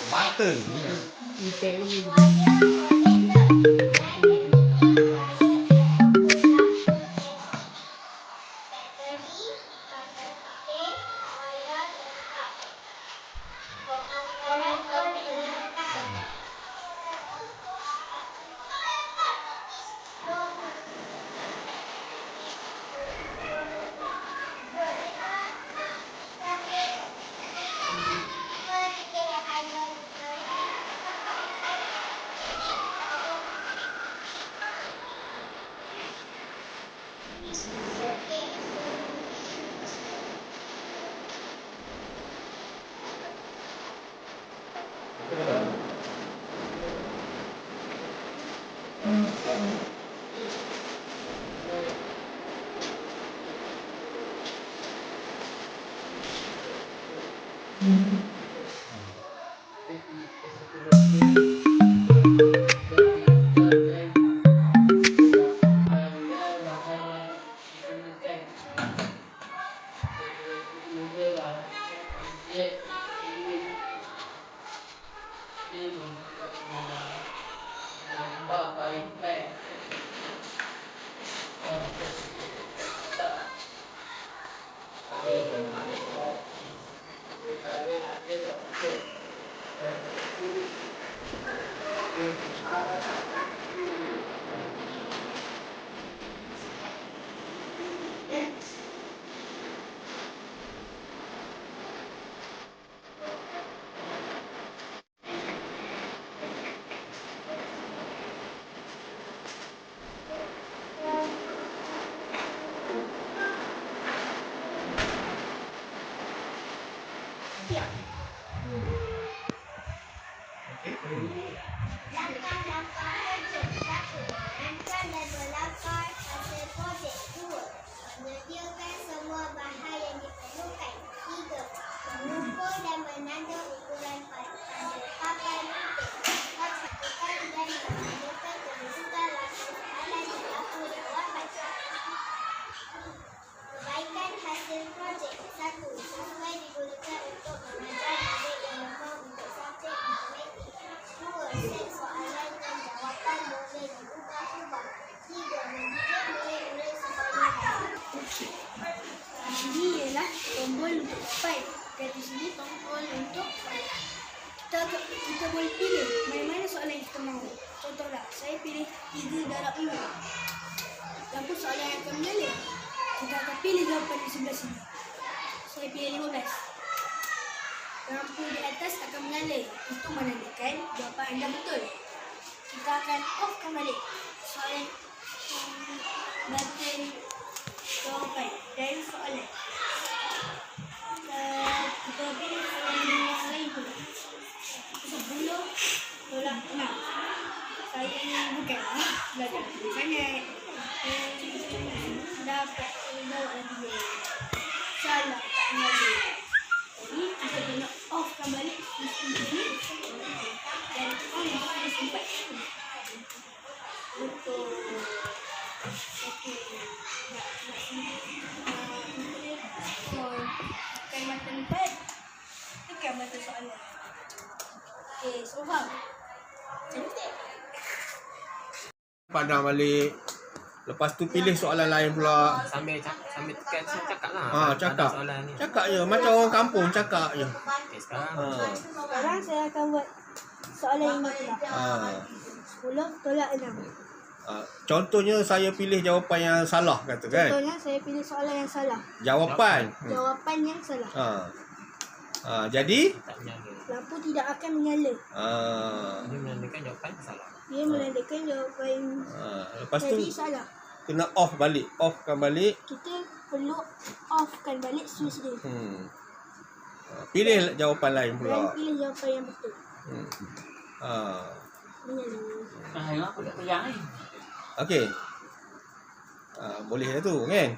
Butter. Menyediakan semua bahan yang diperlukan. 3. Mengukur dan menanda ukuran pada papan putih. 4. Satukan dan menandakan kedudukan langsung soalan di lampu jawapan. Perbaikan hasil projek. 1. Software digunakan untuk mengajar murid yang lemah untuk subjek matematik. 2. Set soalan dan jawapan boleh diubah-ubah. 3. Mendidik murid-murid supaya Ini ialah tombol untuk file dan di sini tombol untuk file. Kita boleh pilih mana-mana soalan yang kita mahu. Contohlah, saya pilih 3 darab 5. Lampu soalan yang akan menyala. Kita akan pilih jawapan di sebelah sini. Saya pilih 15. Lampu di atas akan menyala untuk menandakan jawapan anda betul. Kita akan offkan balik soalan button jawapan dan soalan. Kita pilih soalan yang lain pula. 10 tolak 6. Saya ni bukan belajar sangat. Dapat jawab lagi. Salah tak mengalir. Jadi kita kena offkan balik sistem ini dan on sistem 4. Betul. Pandang balik. Lepas tu pilih soalan lain pula. Sambil tekan cakap lah. Cakap. Soalan ni. Cakap je. Macam orang kampung cakap je. Okay, sekarang. Sekarang saya akan buat soalan ini pula. 10 tolak 6. Contohnya saya pilih jawapan yang salah kata kan. Contohnya saya pilih soalan yang salah. Jawapan. Jawapan yang salah. Jadi Tak menyala. Lampu tidak akan menyala. Dia menandakan jawapan salah. Dia menandakan jawapan lepas tu tadi salah. kena off balik. Offkan balik. Kita perlu offkan balik switch dia. Pilih jawapan lain Dan pula. pilih jawapan yang betul. Menyala. Aku nak pegang ni. Okey. Boleh lah tu kan.